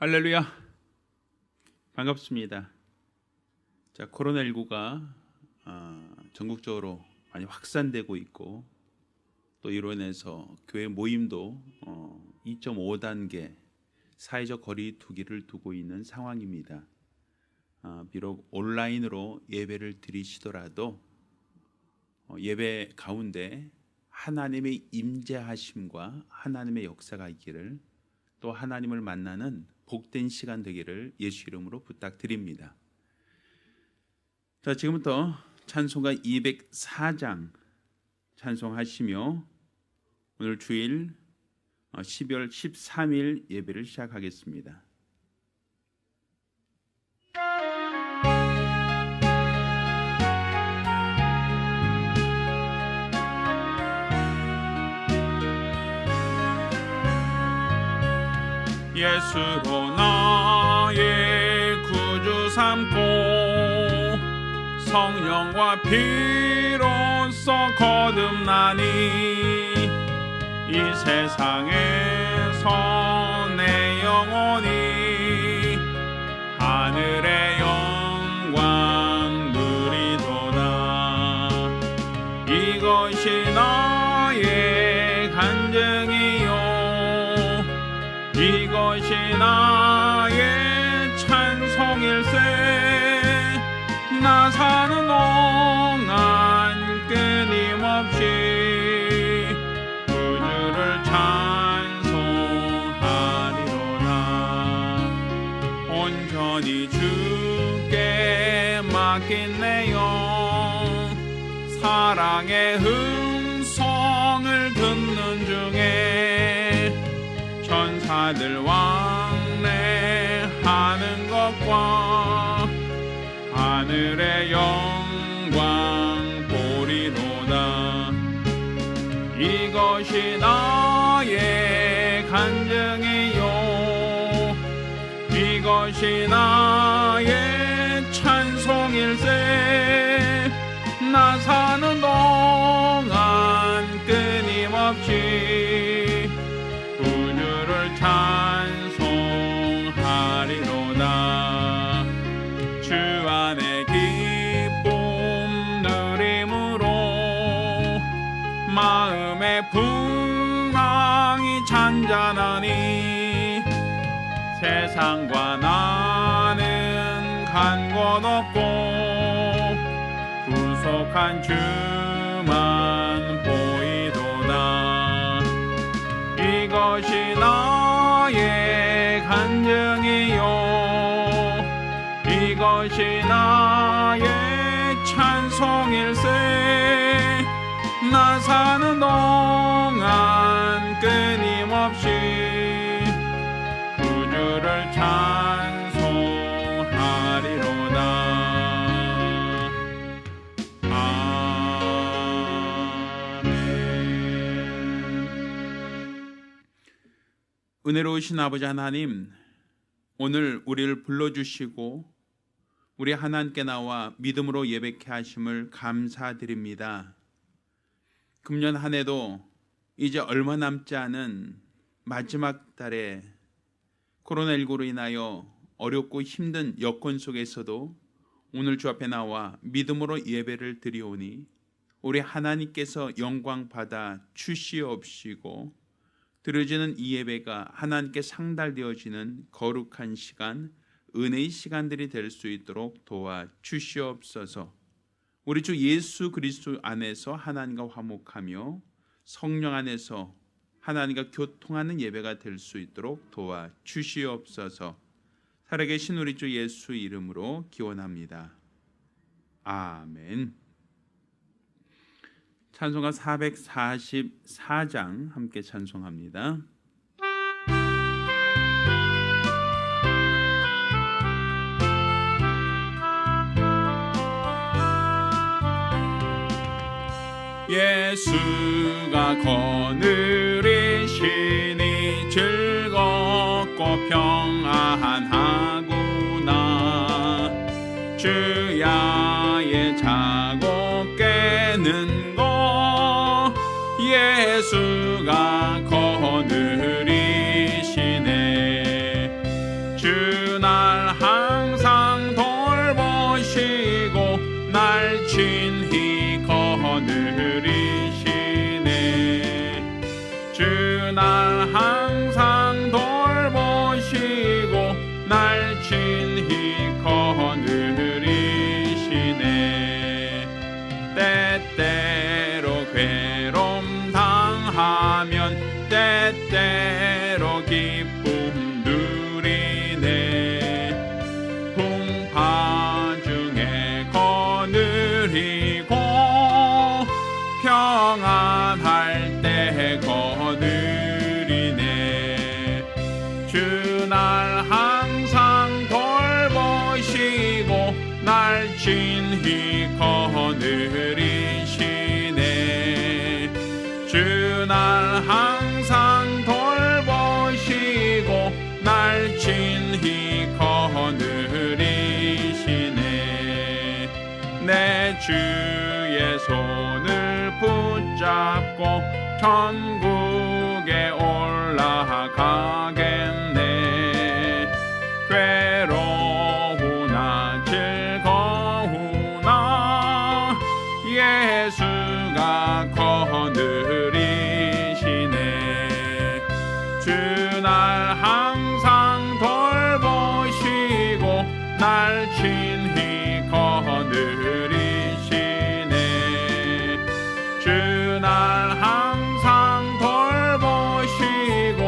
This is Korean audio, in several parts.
할렐루야, 반갑습니다. 자, 코로나19가 전국적으로 많이 확산되고 있고, 또 이로 인해서 교회 모임도 2.5단계 사회적 거리 두기를 두고 있는 상황입니다. 비록 온라인으로 예배를 드리시더라도 예배 가운데 하나님의 임재하심과 하나님의 역사가 있기를, 또 하나님을 만나는 복된 시간 되기를 예수 이름으로 부탁드립니다. 자, 지금부터 찬송가 204장 찬송하시며 오늘 주일 12월 13일 예배를 시작하겠습니다. 예수로 나의 구주 삼고 성령과 피로써 거듭나니 이 세상에서 내 영혼이 하늘의 영광 누리도다. 이것이 나의 간증이요, 이것이 나의 찬송일세. 나 사는 동안 끊임없이 구주를 찬송하리로다. 온전히 주께 맡긴 내 영, 사랑의 음성을 듣는 중에 천사들 왕래하는 것과 하늘의 영광 보리로다. 이것이 나의 간증이요, 이것이 나의 찬송일세. 나 사는 동안 끊임없이 구주를 찬송하리로다. 주 안에 기쁨 누림으로 마음의 풍랑이 잔잔하니 세상과 나는 간 곳 없고 구속한 주만 보이도다. 이것이 나의 간증이요, 이것이 나의 찬송일세. 나 사는 동안 끊임없이 구주를 찬송하리로다. 은혜로우신 아버지 하나님, 오늘 우리를 불러주시고 우리 하나님께 나와 믿음으로 예배케 하심을 감사드립니다. 금년 한 해도 이제 얼마 남지 않은 마지막 달에 코로나19로 인하여 어렵고 힘든 여건 속에서도 오늘 주 앞에 나와 믿음으로 예배를 드리오니 우리 하나님께서 영광 받아 주시옵시고, 드려지는 이 예배가 하나님께 상달되어지는 거룩한 시간, 은혜의 시간들이 될 수 있도록 도와주시옵소서. 우리 주 예수 그리스도 안에서 하나님과 화목하며 성령 안에서 하나님과 교통하는 예배가 될 수 있도록 도와주시옵소서. 살아계신 우리 주 예수 이름으로 기원합니다. 아멘. 찬송가 444장 함께 찬송합니다. 예수가 거느리시니 즐겁고 평안하구나. 주야의 자고 깨는 것 예수가 거느리시네. 날 친히 거느리시네. 주 날 항상 돌보시고 날 친히 거느리시네. 내 주의 손을 붙잡고 천국에 올라가겠네. 괴로우나 즐거우나 예수가 거느리시네. 주 날 항상 돌보시고 날 친히 거느리시네. 주 날 항상 돌보시고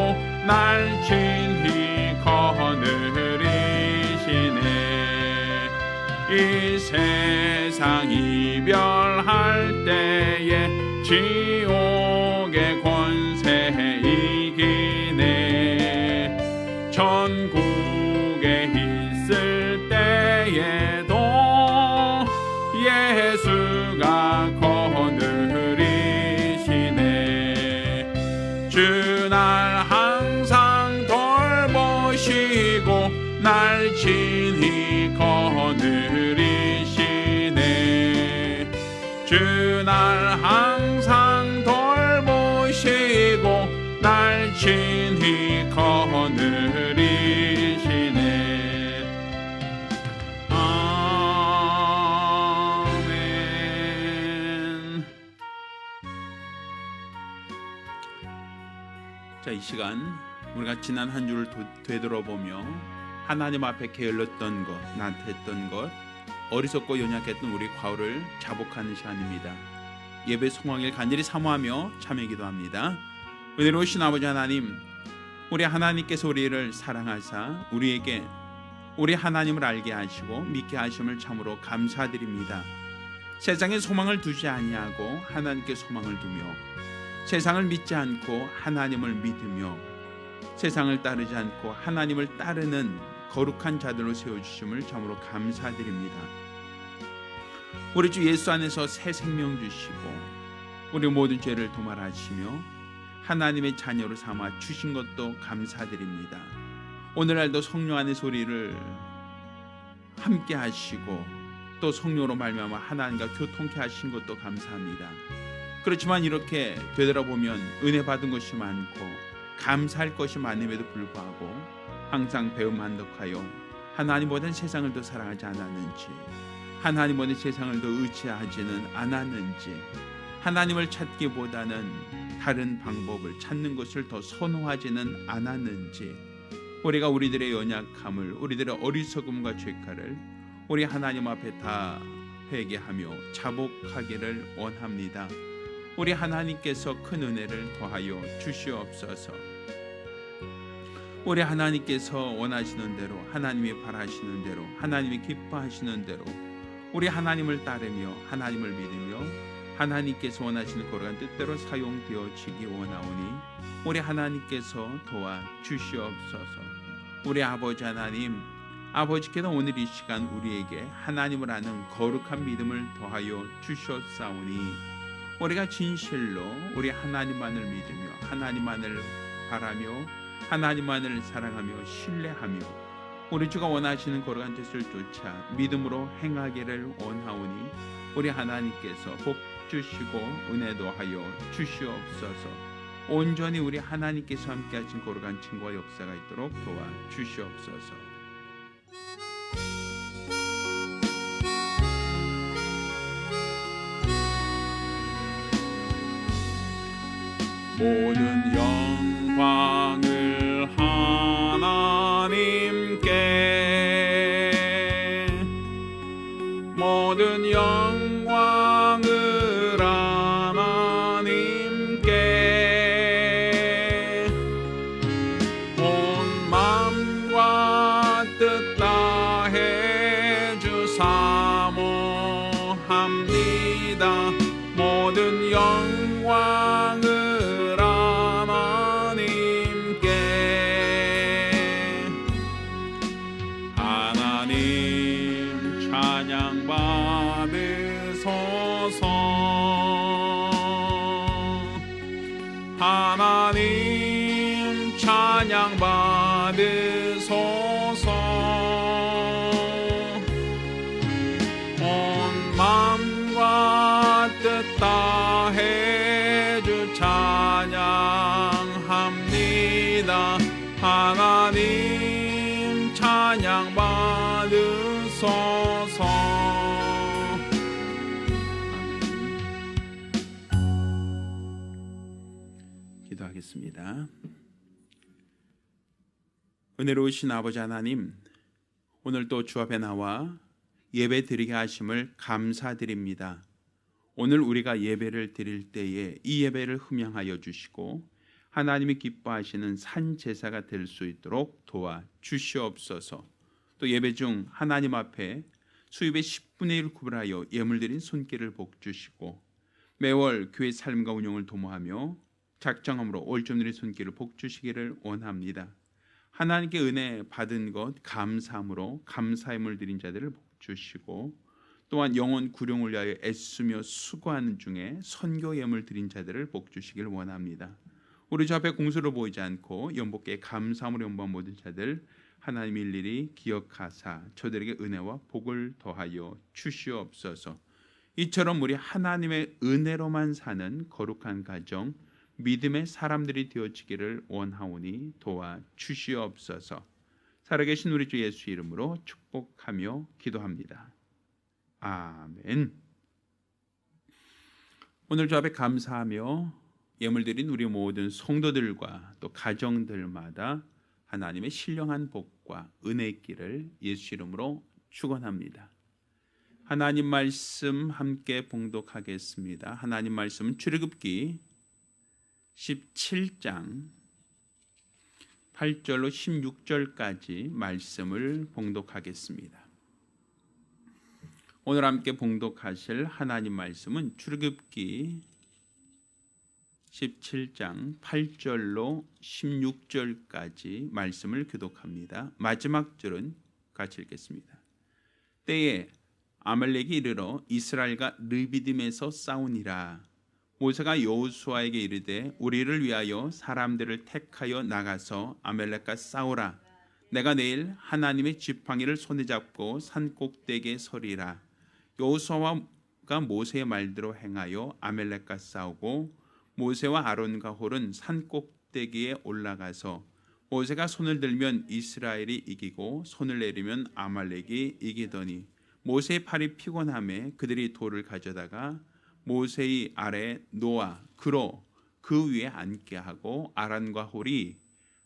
날 친히 거느리시네. 이 세상 이별할 때에 지옥의 권세 이기네. 천국에 있을 때에도 예수가 거느리시네. 주 날 항상 돌보시고 날 친히 거느리시네. 주 날 항상 돌보시고 날 친히 거느리시네. 아멘. 자, 이 시간 우리가 지난 한 주를 되돌아보며 하나님 앞에 게을렀던 것, 나태했던 것, 어리석고 연약했던 우리 과오를 자복하는 시간입니다. 예배 성황일 간절히 사모하며 참여 기도합니다. 은혜로우신 아버지 하나님, 우리 하나님께서 우리를 사랑하사 우리에게 우리 하나님을 알게 하시고 믿게 하심을 참으로 감사드립니다. 세상에 소망을 두지 아니하고 하나님께 소망을 두며 세상을 믿지 않고 하나님을 믿으며 세상을 따르지 않고 하나님을 따르는 거룩한 자들로 세워주심을 참으로 감사드립니다. 우리 주 예수 안에서 새 생명 주시고 우리 모든 죄를 도말하시며 하나님의 자녀로 삼아 주신 것도 감사드립니다. 오늘날도 성령 안의 소리를 함께 하시고 또 성령으로 말미암아 하나님과 교통케 하신 것도 감사합니다. 그렇지만 이렇게 되돌아보면 은혜 받은 것이 많고 감사할 것이 많음에도 불구하고 항상 배은만덕하여 하나님보다는 세상을 더 사랑하지 않았는지, 하나님보다는 세상을 더 의지하지는 않았는지, 하나님을 찾기보다는 다른 방법을 찾는 것을 더 선호하지는 않았는지, 우리가 우리들의 연약함을, 우리들의 어리석음과 죄가를 우리 하나님 앞에 다 회개하며 자복하기를 원합니다. 우리 하나님께서 큰 은혜를 더하여 주시옵소서. 우리 하나님께서 원하시는 대로, 하나님이 바라시는 대로, 하나님이 기뻐하시는 대로 우리 하나님을 따르며 하나님을 믿으며 하나님께서 원하시는 거룩한 뜻대로 사용되어지기 원하오니 우리 하나님께서 도와 주시옵소서. 우리 아버지 하나님, 아버지께서 오늘 이 시간 우리에게 하나님을 아는 거룩한 믿음을 더하여 주셨사오니 우리가 진실로 우리 하나님만을 믿으며 하나님만을 바라며 하나님만을 사랑하며 신뢰하며 우리 주가 원하시는 거룩한 뜻을 쫓아 믿음으로 행하기를 원하오니 우리 하나님께서 복 주시고 은혜도 하여 주시옵소서. 온전히 우리 하나님께서 함께 하신 거룩한 증거와 역사가 있도록 도와 주시옵소서. 모든 영광을 하나님께, 모든 영광을 하나님께, 온 마음과 뜻 다해 주사모합니다. 모든 영광을 하나님 찬양 받으소서. 하나님 찬양 받으소서. 온 마음과 뜻 다해 주 찬양합니다. 하나님 찬양 받으소서. 기도하겠습니다. 은혜로우신 아버지 하나님, 오늘도 주 앞에 나와 예배 드리게 하심을 감사드립니다. 오늘 우리가 예배를 드릴 때에 이 예배를 흠양하여 주시고 하나님이 기뻐하시는 산 제사가 될 수 있도록 도와 주시옵소서. 또 예배 중 하나님 앞에 수입의 10분의 1 구별하여 예물 드린 손길을 복 주시고 매월 교회 삶과 운영을 도모하며 작정함으로 올점 드린 손길을 복 주시기를 원합니다. 하나님께 은혜 받은 것 감사함으로 감사함을 드린 자들을 복 주시고 또한 영혼 구령을 위하여 애쓰며 수고하는 중에 선교 예물 드린 자들을 복 주시기를 원합니다. 우리 주 앞에 공수로 보이지 않고 연복께 감사함으로 연보한 모든 자들 하나님 일일이 기억하사 저들에게 은혜와 복을 더하여 주시옵소서. 이처럼 우리 하나님의 은혜로만 사는 거룩한 가정, 믿음의 사람들이 되어지기를 원하오니 도와 주시옵소서. 살아계신 우리 주 예수 이름으로 축복하며 기도합니다. 아멘. 오늘 주 앞에 감사하며 예물 드린 우리 모든 성도들과 또 가정들마다 하나님의 신령한 복과 은혜 있기를 예수 이름으로 축원합니다. 하나님 말씀 함께 봉독하겠습니다. 하나님 말씀은 출애굽기 17장 8절로 16절까지 말씀을 봉독하겠습니다. 오늘 함께 봉독하실 하나님 말씀은 출애굽기 17장 8절로 16절까지 말씀을 교독합니다. 마지막 줄은 같이 읽겠습니다. 때에 아말렉이 이르러 이스라엘과 르비딤에서 싸우니라. 모세가 여호수아에게 이르되 우리를 위하여 사람들을 택하여 나가서 아말렉과 싸우라. 내가 내일 하나님의 지팡이를 손에 잡고 산 꼭대기에 서리라. 여호수아가 모세의 말대로 행하여 아말렉과 싸우고 모세와 아론과 홀은 산 꼭대기에 올라가서 모세가 손을 들면 이스라엘이 이기고 손을 내리면 아말렉이 이기더니 모세의 팔이 피곤함에 그들이 돌을 가져다가 모세의 아래 놓아 그로 그 위에 앉게 하고 아란과 홀이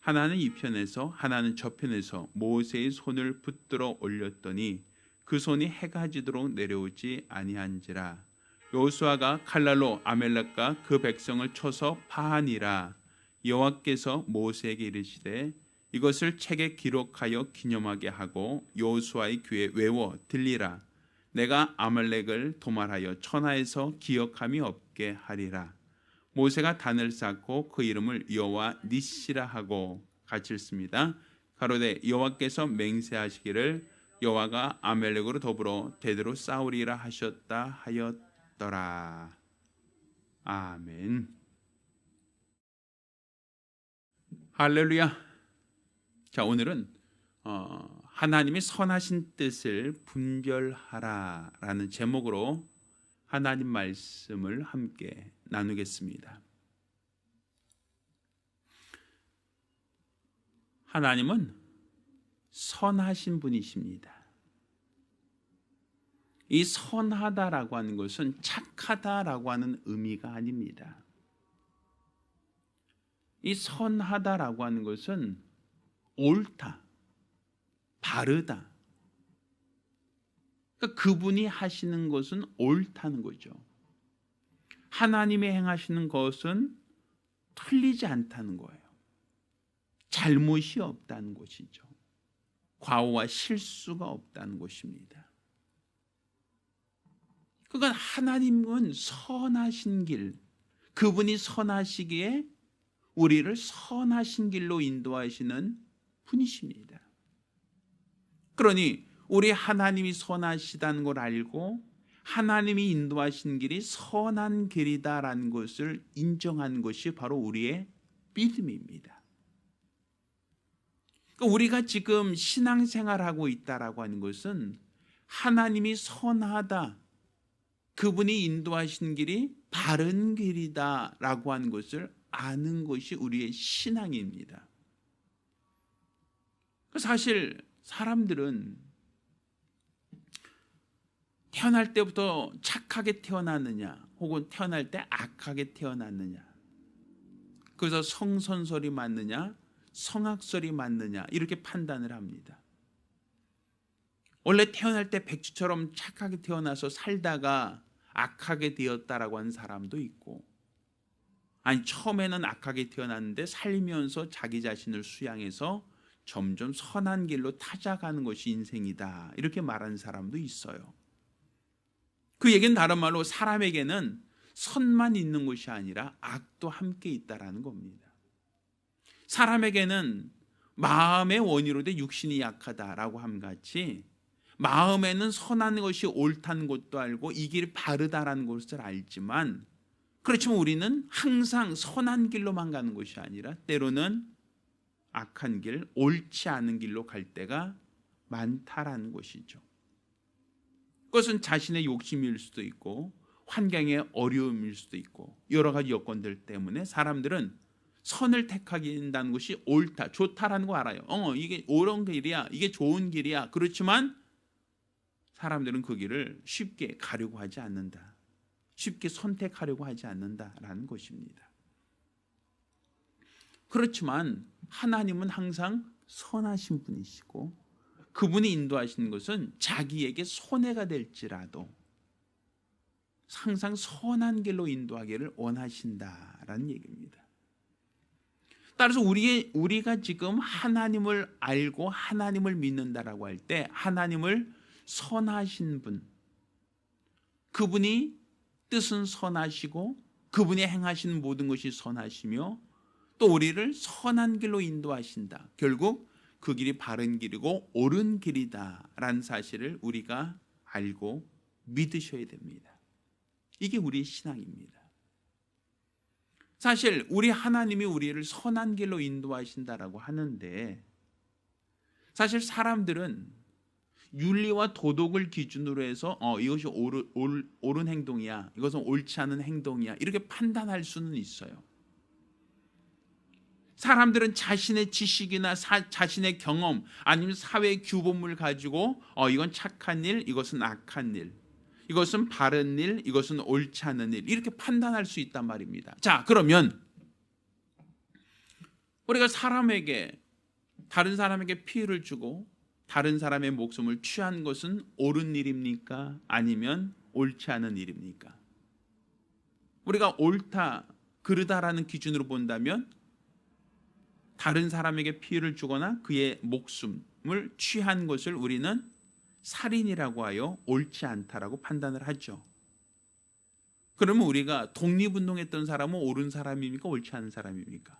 하나는 이 편에서 하나는 저 편에서 모세의 손을 붙들어 올렸더니 그 손이 해가 지도록 내려오지 아니한지라. 여호수아가 칼날로 아말렉과 그 백성을 쳐서 파하니라. 여호와께서 모세에게 이르시되 이것을 책에 기록하여 기념하게 하고 여호수아의 귀에 외워 들리라. 내가 아말렉을 도말하여 천하에서 기억함이 없게 하리라. 모세가 단을 쌓고 그 이름을 여호와 니시라 하고 같이 읽습니다. 가로되 여호와께서 맹세하시기를 여호와가 아말렉으로 더불어 대대로 싸우리라 하셨다 하였더라. 아멘. 할렐루야. 자, 오늘은 하나님의 선하신 뜻을 분별하라라는 제목으로 하나님 말씀을 함께 나누겠습니다. 하나님은 선하신 분이십니다. 이 선하다라고 하는 것은 착하다라고 하는 의미가 아닙니다. 이 선하다라고 하는 것은 옳다, 바르다. 그러니까 그분이 하시는 것은 옳다는 거죠. 하나님이 행하시는 것은 틀리지 않다는 거예요. 잘못이 없다는 것이죠. 과오와 실수가 없다는 것입니다. 그러니까 하나님은 선하신 길, 그분이 선하시기에 우리를 선하신 길로 인도하시는 분이십니다. 그러니 우리 하나님이 선하시다는 걸 알고 하나님이 인도하신 길이 선한 길이다라는 것을 인정하는 것이 바로 우리의 믿음입니다. 그러니까 우리가 지금 신앙생활하고 있다라고 하는 것은 하나님이 선하다, 그분이 인도하신 길이 바른 길이다라고 하는 것을 아는 것이 우리의 신앙입니다. 사실 사람들은 태어날 때부터 착하게 태어났느냐 혹은 태어날 때 악하게 태어났느냐, 그래서 성선설이 맞느냐 성악설이 맞느냐 이렇게 판단을 합니다. 원래 태어날 때 백지처럼 착하게 태어나서 살다가 악하게 되었다라고 하는 사람도 있고, 아니 처음에는 악하게 태어났는데 살면서 자기 자신을 수양해서 점점 선한 길로 찾아가는 것이 인생이다 이렇게 말하는 사람도 있어요. 그 얘기는 다른 말로 사람에게는 선만 있는 것이 아니라 악도 함께 있다라는 겁니다. 사람에게는 마음의 원인으로 돼 육신이 약하다라고 함같이 마음에는 선한 것이 옳다는 것도 알고 이 길이 바르다라는 것을 알지만, 그렇지만 우리는 항상 선한 길로만 가는 것이 아니라 때로는 악한 길, 옳지 않은 길로 갈 때가 많다라는 것이죠. 그것은 자신의 욕심일 수도 있고 환경의 어려움일 수도 있고 여러 가지 여건들 때문에 사람들은 선을 택하긴다는 것이 옳다, 좋다라는 거 알아요. 이게 옳은 길이야, 이게 좋은 길이야. 그렇지만 사람들은 그 길을 쉽게 가려고 하지 않는다, 쉽게 선택하려고 하지 않는다라는 것입니다. 그렇지만 하나님은 항상 선하신 분이시고 그분이 인도하시는 것은 자기에게 손해가 될지라도 항상 선한 길로 인도하기를 원하신다라는 얘기입니다. 따라서 우리가 지금 하나님을 알고 하나님을 믿는다라고 할 때 하나님을 선하신 분, 그분이 뜻은 선하시고 그분이 행하시는 모든 것이 선하시며 또 우리를 선한 길로 인도하신다, 결국 그 길이 바른 길이고 옳은 길이다라는 사실을 우리가 알고 믿으셔야 됩니다. 이게 우리의 신앙입니다. 사실 우리 하나님이 우리를 선한 길로 인도하신다라고 하는데, 사실 사람들은 윤리와 도덕을 기준으로 해서 이것이 옳은 행동이야, 이것은 옳지 않은 행동이야 이렇게 판단할 수는 있어요. 사람들은 자신의 지식이나 자신의 경험 아니면 사회 규범을 가지고 이건 착한 일, 이것은 악한 일, 이것은 바른 일, 이것은 옳지 않은 일 이렇게 판단할 수 있단 말입니다. 자, 그러면 우리가 다른 사람에게 피해를 주고 다른 사람의 목숨을 취한 것은 옳은 일입니까? 아니면 옳지 않은 일입니까? 우리가 옳다, 그르다라는 기준으로 본다면 다른 사람에게 피해를 주거나 그의 목숨을 취한 것을 우리는 살인이라고 하여 옳지 않다라고 판단을 하죠. 그러면 우리가 독립운동했던 사람은 옳은 사람입니까? 옳지 않은 사람입니까?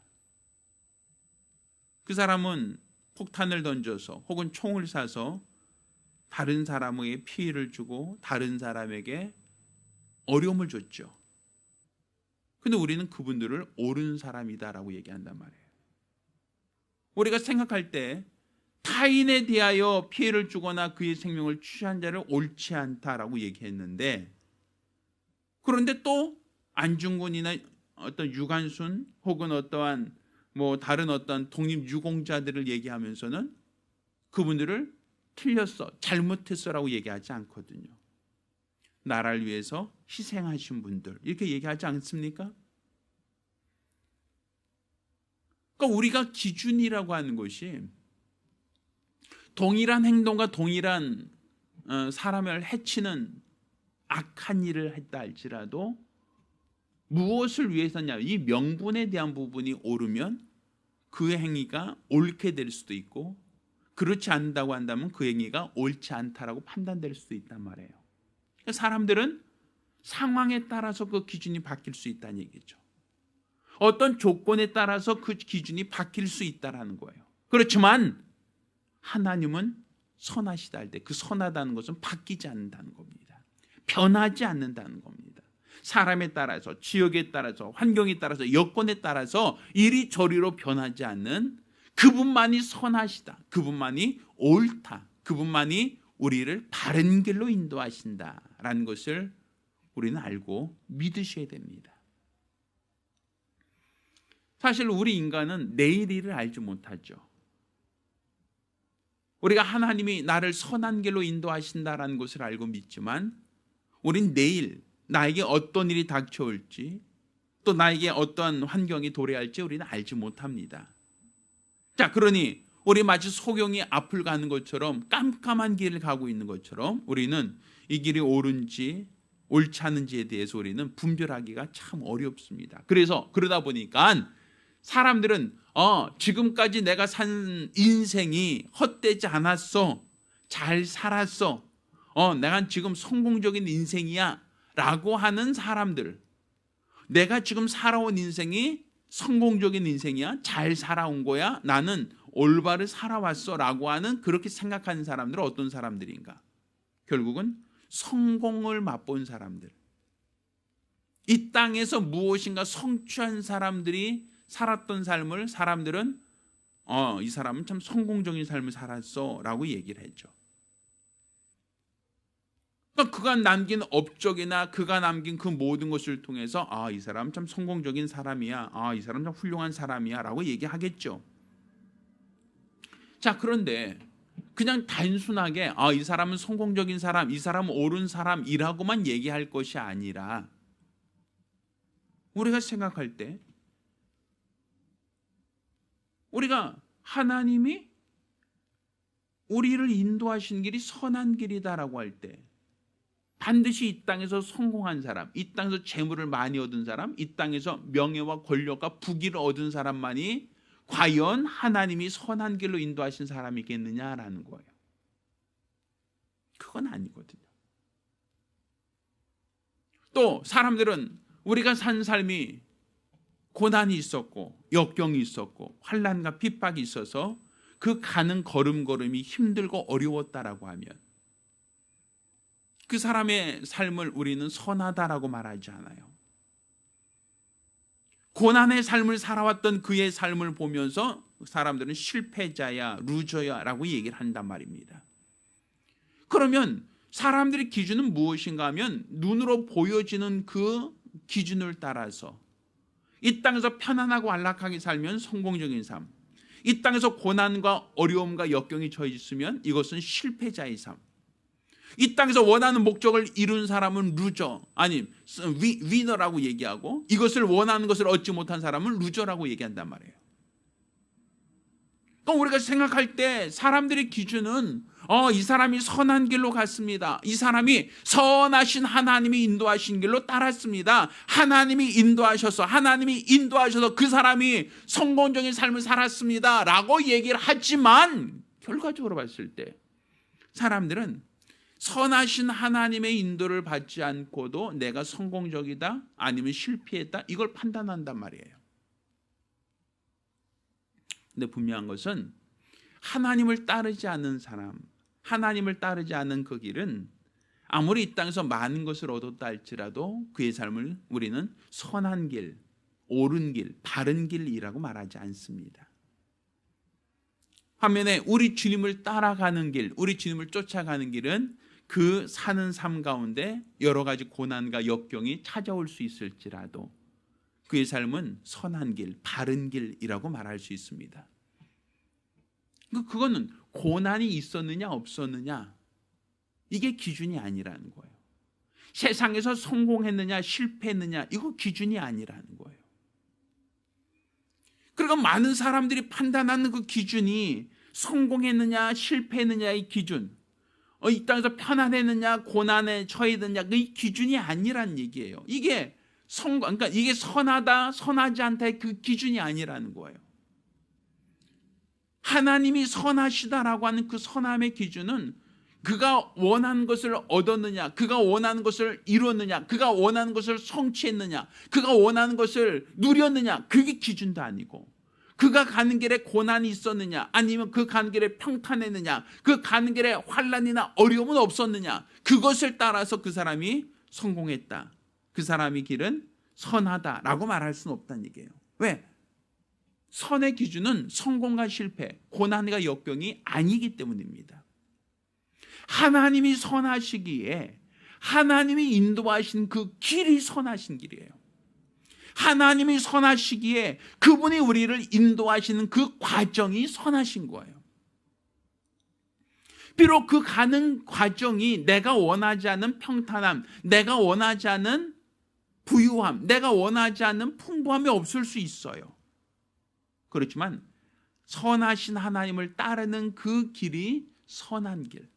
그 사람은 폭탄을 던져서 혹은 총을 쏴서 다른 사람에게 피해를 주고 다른 사람에게 어려움을 줬죠. 근데 우리는 그분들을 옳은 사람이다라고 얘기한단 말이에요. 우리가 생각할 때 타인에 대하여 피해를 주거나 그의 생명을 취한 자를 옳지 않다라고 얘기했는데, 그런데 또 안중근이나 어떤 유관순 혹은 어떠한 다른 어떤 독립유공자들을 얘기하면서는 그분들을 틀렸어, 잘못했어라고 얘기하지 않거든요. 나라를 위해서 희생하신 분들 이렇게 얘기하지 않습니까? 그러니까 우리가 기준이라고 하는 것이 동일한 행동과 동일한 사람을 해치는 악한 일을 했다 할지라도 무엇을 위해서냐, 이 명분에 대한 부분이 옳으면 그 행위가 옳게 될 수도 있고, 그렇지 않다고 한다면 그 행위가 옳지 않다라고 판단될 수도 있단 말이에요. 사람들은 상황에 따라서 그 기준이 바뀔 수 있다는 얘기죠. 어떤 조건에 따라서 그 기준이 바뀔 수 있다는 거예요. 그렇지만 하나님은 선하시다 할 때 그 선하다는 것은 바뀌지 않는다는 겁니다. 변하지 않는다는 겁니다. 사람에 따라서, 지역에 따라서, 환경에 따라서, 여건에 따라서 이리저리로 변하지 않는 그분만이 선하시다, 그분만이 옳다, 그분만이 우리를 바른 길로 인도하신다라는 것을 우리는 알고 믿으셔야 됩니다. 사실 우리 인간은 내일 일을 알지 못하죠. 우리가 하나님이 나를 선한 길로 인도하신다라는 것을 알고 믿지만 우린 내일 나에게 어떤 일이 닥쳐올지, 또 나에게 어떤 환경이 도래할지 우리는 알지 못합니다. 자, 그러니 우리 마치 소경이 앞을 가는 것처럼, 깜깜한 길을 가고 있는 것처럼 우리는 이 길이 옳은지 옳지 않은지에 대해서 우리는 분별하기가 참 어렵습니다. 그러다 보니까 사람들은 지금까지 내가 산 인생이 헛되지 않았어, 잘 살았어, 내가 지금 성공적인 인생이야 라고 하는 사람들, 내가 지금 살아온 인생이 성공적인 인생이야, 잘 살아온 거야, 나는 올바르 살아왔어 라고 하는, 그렇게 생각하는 사람들은 어떤 사람들인가? 결국은 성공을 맛본 사람들, 이 땅에서 무엇인가 성취한 사람들이 살았던 삶을 사람들은 이 사람은 참 성공적인 삶을 살았어 라고 얘기를 했죠. 그러니까 그가 남긴 업적이나 그가 남긴 그 모든 것을 통해서 이 사람 참 성공적인 사람이야, 이 사람 참 훌륭한 사람이야 라고 얘기하겠죠. 자, 그런데 그냥 단순하게 이 사람은 성공적인 사람, 이 사람은 옳은 사람이라고만 얘기할 것이 아니라, 우리가 생각할 때 우리가 하나님이 우리를 인도하신 길이 선한 길이다라고 할 때 반드시 이 땅에서 성공한 사람, 이 땅에서 재물을 많이 얻은 사람, 이 땅에서 명예와 권력과 부귀를 얻은 사람만이 과연 하나님이 선한 길로 인도하신 사람이겠느냐라는 거예요. 그건 아니거든요. 또 사람들은 우리가 산 삶이 고난이 있었고 역경이 있었고 환난과 핍박이 있어서 그 가는 걸음걸음이 힘들고 어려웠다라고 하면 그 사람의 삶을 우리는 선하다라고 말하지 않아요. 고난의 삶을 살아왔던 그의 삶을 보면서 사람들은 실패자야, 루저야 라고 얘기를 한단 말입니다. 그러면 사람들의 기준은 무엇인가 하면 눈으로 보여지는 그 기준을 따라서 이 땅에서 편안하고 안락하게 살면 성공적인 삶, 이 땅에서 고난과 어려움과 역경이 처해 있으면 이것은 실패자의 삶, 이 땅에서 원하는 목적을 이룬 사람은 루저, 아니 위너라고 얘기하고, 이것을 원하는 것을 얻지 못한 사람은 루저라고 얘기한단 말이에요. 그러니까 우리가 생각할 때 사람들의 기준은 이 사람이 선한 길로 갔습니다, 이 사람이 선하신 하나님이 인도하신 길로 따랐습니다, 하나님이 인도하셔서 그 사람이 성공적인 삶을 살았습니다 라고 얘기를 하지만, 결과적으로 봤을 때 사람들은 선하신 하나님의 인도를 받지 않고도 내가 성공적이다 아니면 실패했다 이걸 판단한단 말이에요. 근데 분명한 것은 하나님을 따르지 않는 사람, 하나님을 따르지 않는 그 길은 아무리 이 땅에서 많은 것을 얻었다 할지라도 그의 삶을 우리는 선한 길, 옳은 길, 바른 길이라고 말하지 않습니다. 반면에 우리 주님을 따라가는 길, 우리 주님을 쫓아가는 길은 그 사는 삶 가운데 여러 가지 고난과 역경이 찾아올 수 있을지라도 그의 삶은 선한 길, 바른 길이라고 말할 수 있습니다. 그거는 고난이 있었느냐 없었느냐 이게 기준이 아니라는 거예요. 세상에서 성공했느냐 실패했느냐 이거 기준이 아니라는 거예요. 그리고 많은 사람들이 판단하는 그 기준이 성공했느냐 실패했느냐의 기준, 이 땅에서 편안했느냐 고난에 처했느냐 그 기준이 아니란 얘기예요. 이게 그러니까 이게 선하다 선하지 않다의 그 기준이 아니라는 거예요. 하나님이 선하시다라고 하는 그 선함의 기준은 그가 원하는 것을 얻었느냐, 그가 원하는 것을 이뤘느냐, 그가 원하는 것을 성취했느냐, 그가 원하는 것을 누렸느냐 그게 기준도 아니고, 그가 가는 길에 고난이 있었느냐, 아니면 그 가는 길에 평탄했느냐, 그 가는 길에 환난이나 어려움은 없었느냐, 그것을 따라서 그 사람이 성공했다, 그 사람의 길은 선하다라고 말할 수는 없다는 얘기예요. 왜? 선의 기준은 성공과 실패, 고난과 역경이 아니기 때문입니다. 하나님이 선하시기에 하나님이 인도하신 그 길이 선하신 길이에요. 하나님이 선하시기에 그분이 우리를 인도하시는 그 과정이 선하신 거예요. 비록 그 가는 과정이 내가 원하지 않는 평탄함, 내가 원하지 않는 부유함, 내가 원하지 않는 풍부함이 없을 수 있어요. 그렇지만 선하신 하나님을 따르는 그 길이 선한 길,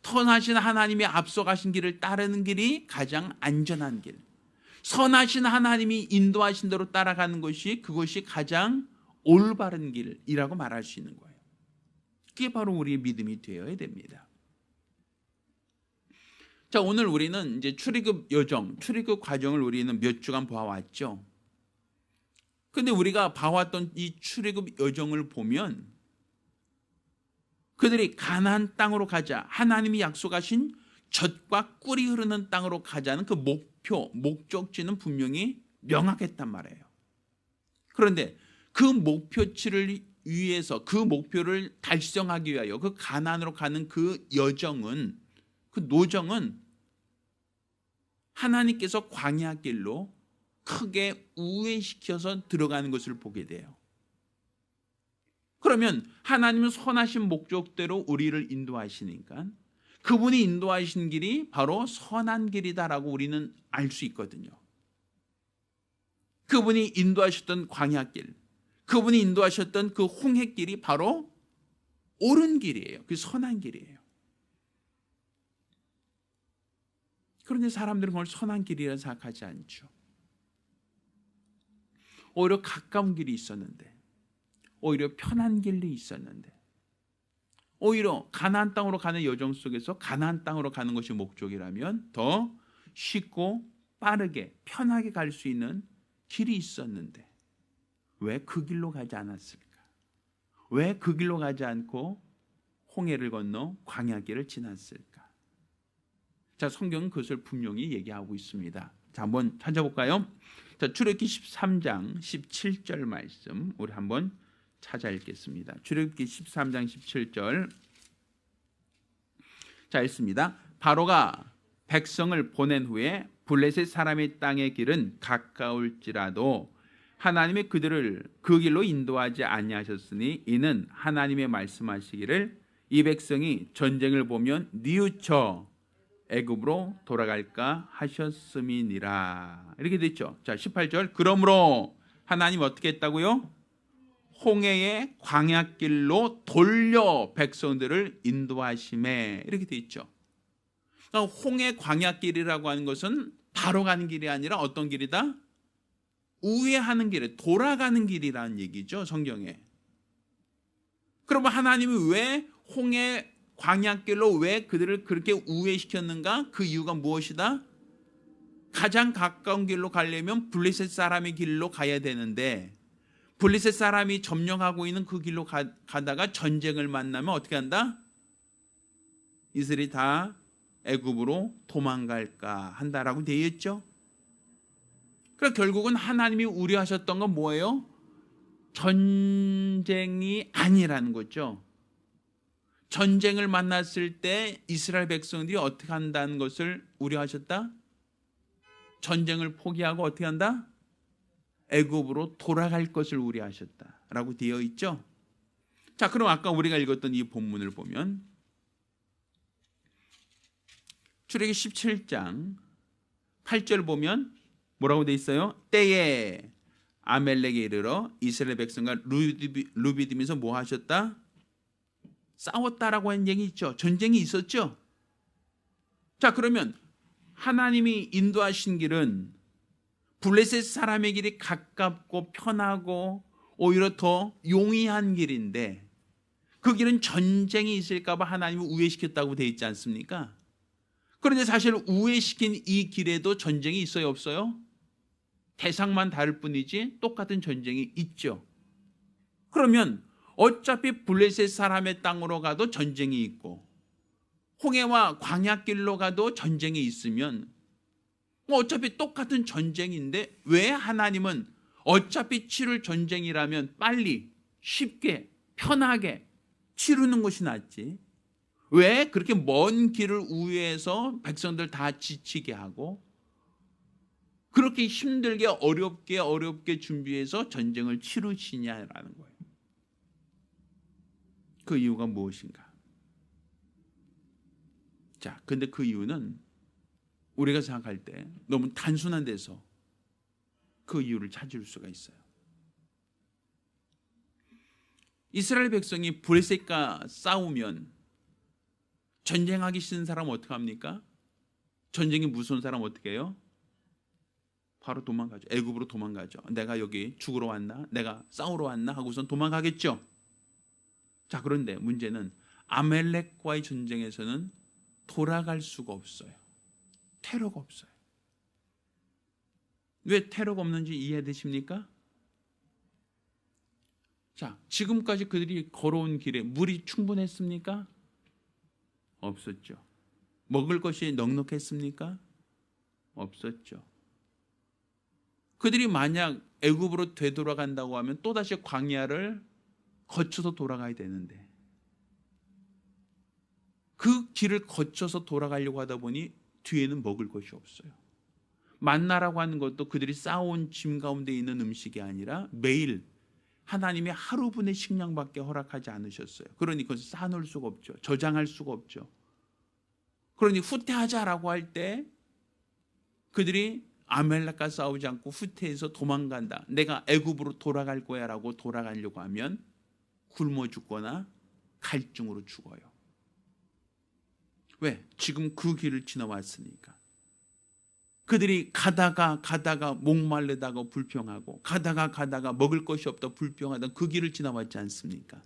선하신 하나님이 앞서가신 길을 따르는 길이 가장 안전한 길, 선하신 하나님이 인도하신 대로 따라가는 것이 그것이 가장 올바른 길이라고 말할 수 있는 거예요. 그게 바로 우리의 믿음이 되어야 됩니다. 자, 오늘 우리는 이제 출애굽 여정, 출애굽 과정을 우리는 몇 주간 봐왔죠. 근데 우리가 봐왔던 이 출애굽 여정을 보면 그들이 가나안 땅으로 가자, 하나님이 약속하신 젖과 꿀이 흐르는 땅으로 가자는 그 목표, 목적지는 분명히 명확했단 말이에요. 그런데 그 목표치를 위해서, 그 목표를 달성하기 위하여 그 가나안으로 가는 그 여정은, 그 노정은 하나님께서 광야길로 크게 우회시켜서 들어가는 것을 보게 돼요. 그러면 하나님은 선하신 목적대로 우리를 인도하시니까 그분이 인도하신 길이 바로 선한 길이다라고 우리는 알 수 있거든요. 그분이 인도하셨던 광야길, 그분이 인도하셨던 그 홍해길이 바로 옳은 길이에요. 그 선한 길이에요. 그런데 사람들은 그걸 선한 길이라 생각하지 않죠. 오히려 가까운 길이 있었는데, 오히려 편한 길이 있었는데, 오히려 가나안 땅으로 가는 여정 속에서 가나안 땅으로 가는 것이 목적이라면 더 쉽고 빠르게 편하게 갈 수 있는 길이 있었는데 왜 그 길로 가지 않았을까? 왜 그 길로 가지 않고 홍해를 건너 광야길을 지났을까? 자, 성경은 그것을 분명히 얘기하고 있습니다. 자, 한번 찾아볼까요? 자, 출애굽기 13장 17절 말씀 우리 한번 찾아 읽겠습니다. 출애굽기 13장 17절. 자, 읽습니다. 바로가 백성을 보낸 후에 블레셋 사람의 땅의 길은 가까울지라도 하나님이 그들을 그 길로 인도하지 아니하셨으니 이는 하나님의 말씀하시기를 이 백성이 전쟁을 보면 뉘우쳐 애굽으로 돌아갈까 하셨음이니라. 이렇게 됐죠. 자, 18절. 그러므로 하나님 어떻게 했다고요? 홍해의 광야길로 돌려 백성들을 인도하심에, 이렇게 돼 있죠. 그러니까 홍해 광야길이라고 하는 것은 바로 가는 길이 아니라 어떤 길이다? 우회하는 길에 돌아가는 길이라는 얘기죠, 성경에. 그러면 하나님이 왜 홍해 광야길로 왜 그들을 그렇게 우회시켰는가? 그 이유가 무엇이다? 가장 가까운 길로 가려면 블레셋 사람의 길로 가야 되는데 블레셋 사람이 점령하고 있는 그 길로 가다가 전쟁을 만나면 어떻게 한다? 이스라엘이 다 애굽으로 도망갈까 한다라고 되어 있죠. 그러니까 결국은 하나님이 우려하셨던 건 뭐예요? 전쟁이 아니라는 거죠. 전쟁을 만났을 때 이스라엘 백성들이 어떻게 한다는 것을 우려하셨다? 전쟁을 포기하고 어떻게 한다? 애굽으로 돌아갈 것을 우려하셨다라고 되어 있죠. 자, 그럼 아까 우리가 읽었던 이 본문을 보면 출애굽기 17장 8절 보면 뭐라고 되어 있어요? 때에 아멜렉에 이르러 이스라엘 백성과 루비딤에서 뭐 하셨다? 싸웠다라고 하는 얘기 있죠. 전쟁이 있었죠. 자, 그러면 하나님이 인도하신 길은 블레셋 사람의 길이 가깝고 편하고 오히려 더 용이한 길인데 그 길은 전쟁이 있을까 봐 하나님이 우회시켰다고 되어 있지 않습니까? 그런데 사실 우회시킨 이 길에도 전쟁이 있어요, 없어요? 대상만 다를 뿐이지 똑같은 전쟁이 있죠. 그러면 어차피 블레셋 사람의 땅으로 가도 전쟁이 있고 홍해와 광야길로 가도 전쟁이 있으면 어차피 똑같은 전쟁인데 왜 하나님은 어차피 치를 전쟁이라면 빨리 쉽게 편하게 치르는 것이 낫지, 왜 그렇게 먼 길을 우회해서 백성들 다 지치게 하고 그렇게 힘들게 어렵게 준비해서 전쟁을 치르시냐라는 거예요. 그 이유가 무엇인가? 자, 근데 그 이유는 우리가 생각할 때 너무 단순한 데서 그 이유를 찾을 수가 있어요. 이스라엘 백성이 블레셋과 싸우면 전쟁하기 싫은 사람 어떻게 합니까? 전쟁이 무서운 사람 어떻게 해요? 바로 도망가죠. 애굽으로 도망가죠. 내가 여기 죽으러 왔나? 내가 싸우러 왔나? 하고선 도망가겠죠. 자, 그런데 문제는 아멜렉과의 전쟁에서는 돌아갈 수가 없어요. 테러가 없어요. 왜 테러가 없는지 이해되십니까? 자, 지금까지 그들이 걸어온 길에 물이 충분했습니까? 없었죠. 먹을 것이 넉넉했습니까? 없었죠. 그들이 만약 애굽으로 되돌아간다고 하면 또다시 광야를 거쳐서 돌아가야 되는데 그 길을 거쳐서 돌아가려고 하다 보니 뒤에는 먹을 것이 없어요. 만나라고 하는 것도 그들이 쌓아온 짐 가운데 있는 음식이 아니라 매일 하나님이 하루분의 식량밖에 허락하지 않으셨어요. 그러니 그것을 쌓아놓을 수가 없죠. 저장할 수가 없죠. 그러니 후퇴하자라고 할 때 그들이 아멜렉과 싸우지 않고 후퇴해서 도망간다, 내가 애굽으로 돌아갈 거야 라고 돌아가려고 하면 굶어 죽거나 갈증으로 죽어요. 왜? 지금 그 길을 지나왔으니까. 그들이 가다가 목마르다가 불평하고 가다가 먹을 것이 없다 불평하던 그 길을 지나왔지 않습니까?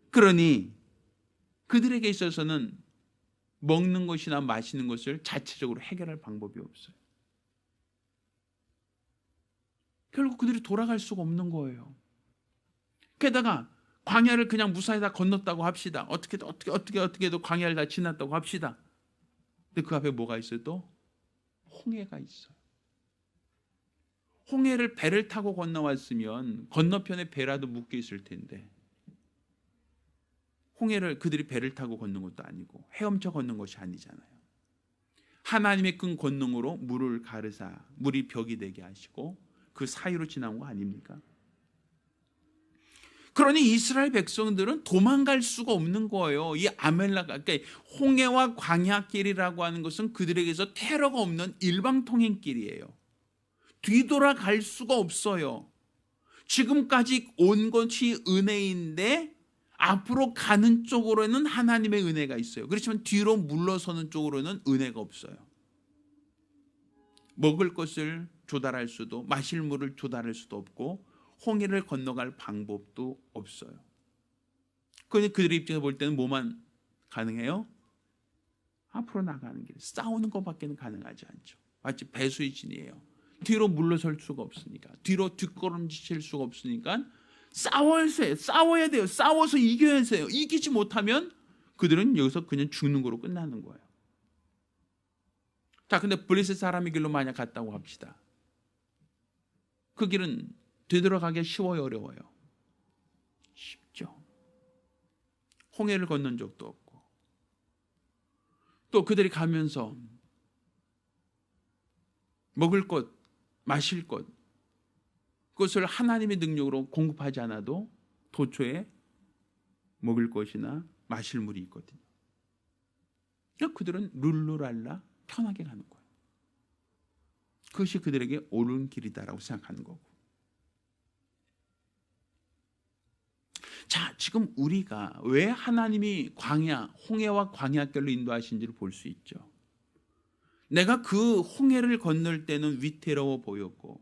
그러니 그들에게 있어서는 먹는 것이나 마시는 것을 자체적으로 해결할 방법이 없어요. 결국 그들이 돌아갈 수가 없는 거예요. 게다가 광야를 그냥 무사히 다 건넜다고 합시다. 어떻게 해도 광야를 다 지났다고 합시다. 근데 그 앞에 뭐가 있어요? 또 홍해가 있어요. 홍해를 배를 타고 건너왔으면 건너편에 배라도 묶여 있을 텐데 홍해를 그들이 배를 타고 건넌 것도 아니고 헤엄쳐 건넌 것이 아니잖아요. 하나님의 큰 권능으로 물을 가르사 물이 벽이 되게 하시고 그 사이로 지나온 거 아닙니까? 그러니 이스라엘 백성들은 도망갈 수가 없는 거예요. 이 아멜렉, 그러니까 홍해와 광야길이라고 하는 것은 그들에게서 테러가 없는 일방통행길이에요. 뒤돌아갈 수가 없어요. 지금까지 온 것이 은혜인데 앞으로 가는 쪽으로는 하나님의 은혜가 있어요. 그렇지만 뒤로 물러서는 쪽으로는 은혜가 없어요. 먹을 것을 조달할 수도 마실 물을 조달할 수도 없고 홍해를 건너갈 방법도 없어요. 그런데 그들의 입장에서 볼 때는 뭐만 가능해요? 앞으로 나가는 길, 싸우는 것밖에는 가능하지 않죠. 마치 배수의 진이에요. 뒤로 물러설 수가 없으니까, 뒤로 뒷걸음질 수가 없으니까 싸워야 돼요. 싸워서 이겨야 돼요. 이기지 못하면 그들은 여기서 그냥 죽는 거로 끝나는 거예요. 자, 근데 블레셋 사람의 길로 만약 갔다고 합시다. 그 길은 되돌아가기 쉬워요, 어려워요? 쉽죠. 홍해를 건넌 적도 없고 또 그들이 가면서 먹을 것, 마실 것 그것을 하나님의 능력으로 공급하지 않아도 도처에 먹을 것이나 마실 물이 있거든요. 그러니까 그들은 룰루랄라 편하게 가는 거예요. 그것이 그들에게 옳은 길이다라고 생각하는 거고. 자, 지금 우리가 왜 하나님이 홍해와 광야길로 인도하신지를 볼 수 있죠. 내가 그 홍해를 건널 때는 위태로워 보였고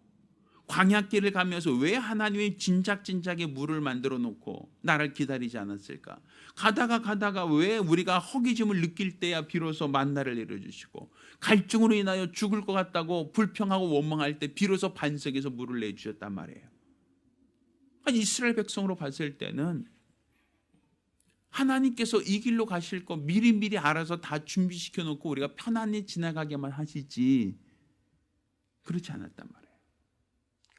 광야길을 가면서 왜 하나님이 진작에 물을 만들어 놓고 나를 기다리지 않았을까? 가다가 왜 우리가 허기짐을 느낄 때야 비로소 만나를 내려주시고 갈증으로 인하여 죽을 것 같다고 불평하고 원망할 때 비로소 반석에서 물을 내주셨단 말이에요. 이스라엘 백성으로 봤을 때는 하나님께서 이 길로 가실 거 미리미리 알아서 다 준비시켜 놓고 우리가 편안히 지나가게만 하시지 그렇지 않았단 말이에요.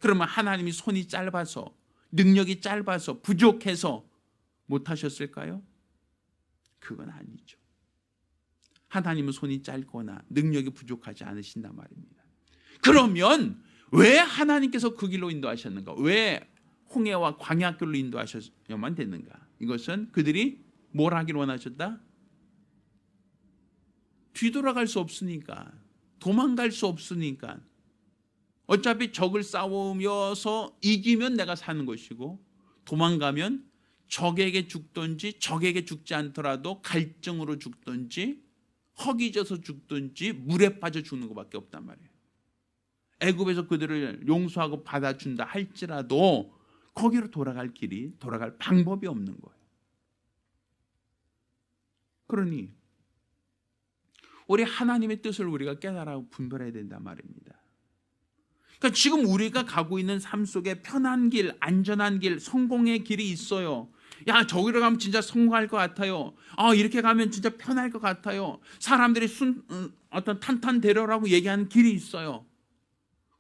그러면 하나님이 손이 짧아서 능력이 짧아서 부족해서 못하셨을까요? 그건 아니죠. 하나님은 손이 짧거나 능력이 부족하지 않으신단 말입니다. 그러면 왜 하나님께서 그 길로 인도하셨는가? 왜 홍해와 광야길로 인도하셔야만 되는가? 이것은 그들이 뭘 하길 원하셨다? 뒤돌아갈 수 없으니까, 도망갈 수 없으니까, 어차피 적을 싸우면서 이기면 내가 사는 것이고 도망가면 적에게 죽든지 적에게 죽지 않더라도 갈증으로 죽든지 허기져서 죽든지 물에 빠져 죽는 것밖에 없단 말이에요. 애굽에서 그들을 용서하고 받아준다 할지라도 거기로 돌아갈 방법이 없는 거예요. 그러니 우리 하나님의 뜻을 우리가 깨달아 분별해야 된단 말입니다. 그러니까 지금 우리가 가고 있는 삶 속에 편한 길, 안전한 길, 성공의 길이 있어요. 야, 저기로 가면 진짜 성공할 것 같아요. 이렇게 가면 진짜 편할 것 같아요. 사람들이 어떤 탄탄대로라고 얘기하는 길이 있어요.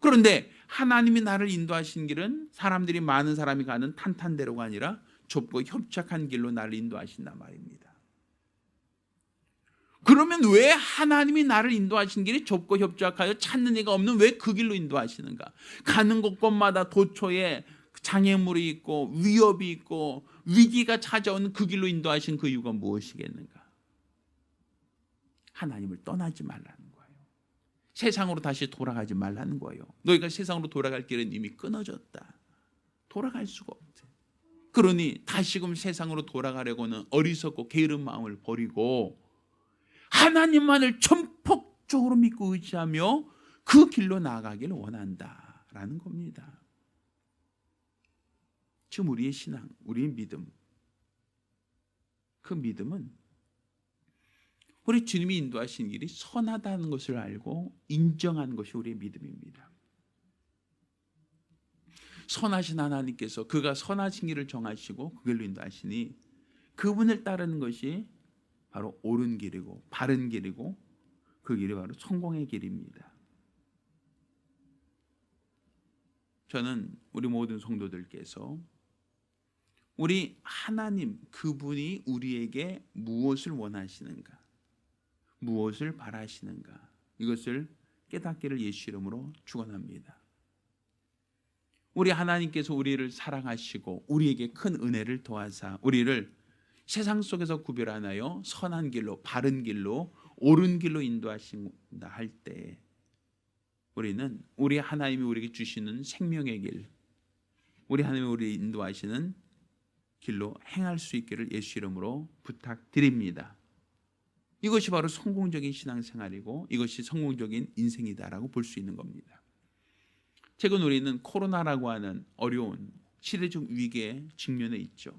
그런데 하나님이 나를 인도하신 길은 사람들이 많은 사람이 가는 탄탄대로가 아니라 좁고 협착한 길로 나를 인도하신단 말입니다. 그러면 왜 하나님이 나를 인도하신 길이 좁고 협착하여 찾는 이가 없는 왜 그 길로 인도하시는가? 가는 곳곳마다 도처에 장애물이 있고 위협이 있고 위기가 찾아오는 그 길로 인도하신 그 이유가 무엇이겠는가? 하나님을 떠나지 말라는 거예요. 세상으로 다시 돌아가지 말라는 거예요. 너희가 세상으로 돌아갈 길은 이미 끊어졌다. 돌아갈 수가 없대. 그러니 다시금 세상으로 돌아가려고는 어리석고 게으른 마음을 버리고 하나님만을 전폭적으로 믿고 의지하며 그 길로 나아가기를 원한다라는 겁니다. 지금 우리의 신앙, 우리의 믿음, 그 믿음은 우리 주님이 인도하신 길이 선하다는 것을 알고 인정하는 것이 우리의 믿음입니다. 선하신 하나님께서 그가 선하신 길을 정하시고 그 길로 인도하시니 그분을 따르는 것이 바로 옳은 길이고 바른 길이고 그 길이 바로 성공의 길입니다. 저는 우리 모든 성도들께서 우리 하나님 그분이 우리에게 무엇을 원하시는가, 무엇을 바라시는가 이것을 깨닫기를 예수 이름으로 축원합니다. 우리 하나님께서 우리를 사랑하시고 우리에게 큰 은혜를 더하사 우리를 세상 속에서 구별하나요 선한 길로 바른 길로 옳은 길로 인도하신다 할 때 우리는 우리 하나님이 우리에게 주시는 생명의 길, 우리 하나님이 우리를 인도하시는 길로 행할 수 있기를 예수 이름으로 부탁드립니다. 이것이 바로 성공적인 신앙생활이고 이것이 성공적인 인생이다라고 볼 수 있는 겁니다. 최근 우리는 코로나라고 하는 어려운 시대적 위기에 직면해 있죠.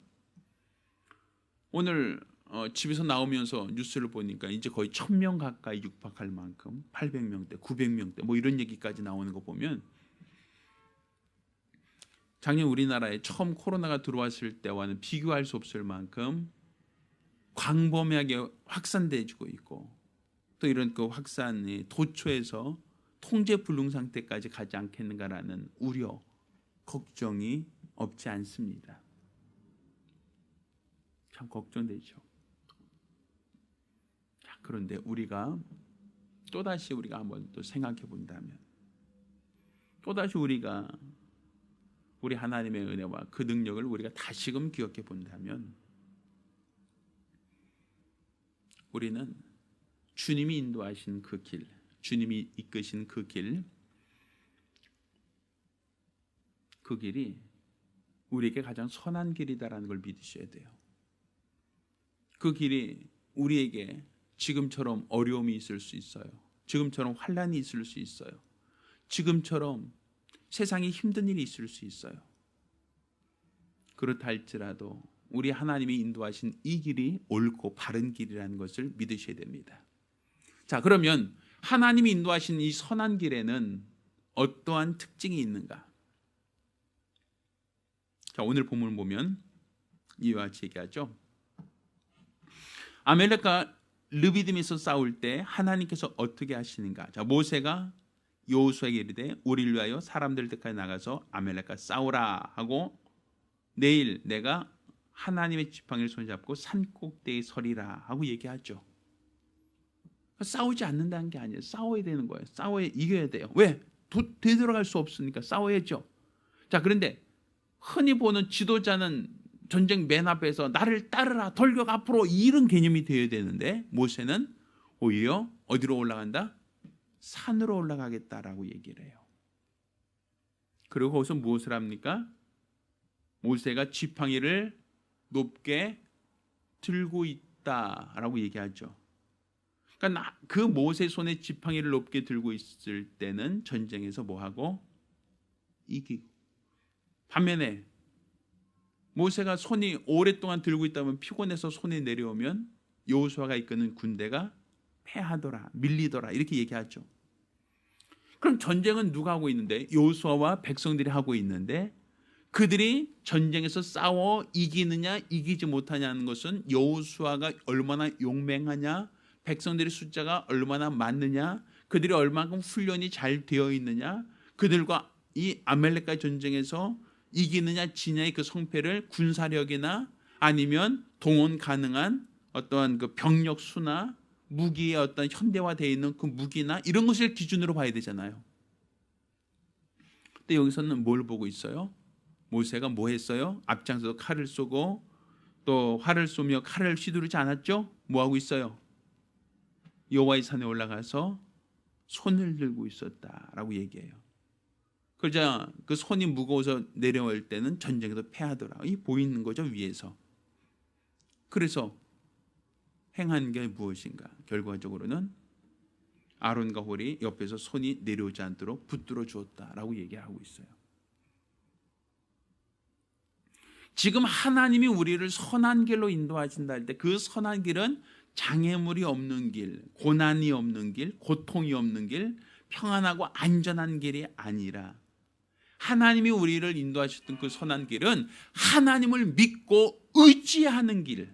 오늘 집에서 나오면서 뉴스를 보니까 이제 거의 1000명 가까이 육박할 만큼 800명대, 900명대 뭐 이런 얘기까지 나오는 거 보면 작년 우리나라에 처음 코로나가 들어왔을 때와는 비교할 수 없을 만큼 광범위하게 확산되고 있고 또 이런 그 확산이 도처에서 통제 불능 상태까지 가지 않겠는가라는 우려, 걱정이 없지 않습니다. 참 걱정되죠. 자, 그런데 우리가 또다시 우리가 한번 또 생각해 본다면 또다시 우리가 우리 하나님의 은혜와 그 능력을 우리가 다시금 기억해 본다면 우리는 주님이 인도하신 그 길, 주님이 이끄신 그 길, 그 길이 우리에게 가장 선한 길이다라는 걸 믿으셔야 돼요. 그 길이 우리에게 지금처럼 어려움이 있을 수 있어요. 지금처럼 환난이 있을 수 있어요. 지금처럼 세상에 힘든 일이 있을 수 있어요. 그렇다 할지라도 우리 하나님이 인도하신 이 길이 옳고 바른 길이라는 것을 믿으셔야 됩니다. 자, 그러면 하나님이 인도하신 이 선한 길에는 어떠한 특징이 있는가? 자, 오늘 본문을 보면 이와 같이 얘기하죠. 아말렉과 르비딤에서 싸울 때 하나님께서 어떻게 하시는가? 자, 모세가 여호수아에게 이르되 우리를 위하여 사람들 데까지 나가서 아말렉과 싸우라 하고 내일 내가 하나님의 지팡이를 손잡고 산 꼭대기에 서리라 하고 얘기하죠. 싸우지 않는다는 게 아니에요. 싸워야 되는 거예요. 싸워야 이겨야 돼요. 왜? 되돌아갈 수 없으니까 싸워야죠. 자, 그런데 흔히 보는 지도자는 전쟁 맨 앞에서 나를 따르라, 돌격 앞으로, 이런 개념이 되어야 되는데 모세는 오히려 어디로 올라간다? 산으로 올라가겠다라고 얘기를 해요. 그리고 거기서 무엇을 합니까? 모세가 지팡이를 높게 들고 있다라고 얘기하죠. 그러니까 그 모세 손에 지팡이를 높게 들고 있을 때는 전쟁에서 뭐하고? 이기고. 반면에 모세가 손이 오랫동안 들고 있다면 피곤해서 손이 내려오면 여호수아가 이끄는 군대가 패하더라, 밀리더라, 이렇게 얘기하죠. 그럼 전쟁은 누가 하고 있는데? 여호수아와 백성들이 하고 있는데 그들이 전쟁에서 싸워 이기느냐 이기지 못하냐는 것은 여호수아가 얼마나 용맹하냐, 백성들의 숫자가 얼마나 많느냐, 그들이 얼마만큼 훈련이 잘 되어 있느냐, 그들과 이 아말렉과의 전쟁에서 이기느냐 지냐의 그 성패를 군사력이나 아니면 동원 가능한 어떠한 그 병력 수나 무기의 어떤 현대화되어 있는 그 무기나 이런 것을 기준으로 봐야 되잖아요. 근데 여기서는 뭘 보고 있어요? 모세가 뭐 했어요? 앞장서서 칼을 쏘고 또 활을 쏘며 칼을 휘두르지 않았죠? 뭐 하고 있어요? 여호와의 산에 올라가서 손을 들고 있었다라고 얘기해요. 그러자 그 손이 무거워서 내려올 때는 전쟁에서 패하더라. 이 보이는 거죠, 위에서. 그래서 행한 게 무엇인가? 결과적으로는 아론과 홀이 옆에서 손이 내려오지 않도록 붙들어 주었다라고 얘기하고 있어요. 지금 하나님이 우리를 선한 길로 인도하신다 할 때 그 선한 길은 장애물이 없는 길, 고난이 없는 길, 고통이 없는 길, 평안하고 안전한 길이 아니라 하나님이 우리를 인도하셨던 그 선한 길은 하나님을 믿고 의지하는 길,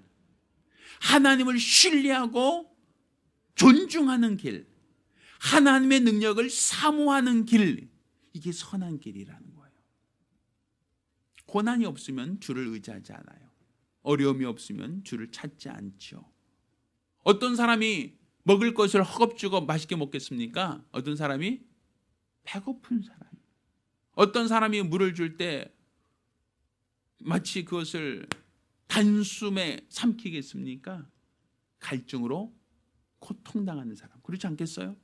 하나님을 신뢰하고 존중하는 길, 하나님의 능력을 사모하는 길, 이게 선한 길이라는 거예요. 고난이 없으면 주를 의지하지 않아요. 어려움이 없으면 주를 찾지 않죠. 어떤 사람이 먹을 것을 허겁지겁 맛있게 먹겠습니까? 어떤 사람이 배고픈 사람, 어떤 사람이 물을 줄 때 마치 그것을 단숨에 삼키겠습니까? 갈증으로 고통당하는 사람, 그렇지 않겠어요?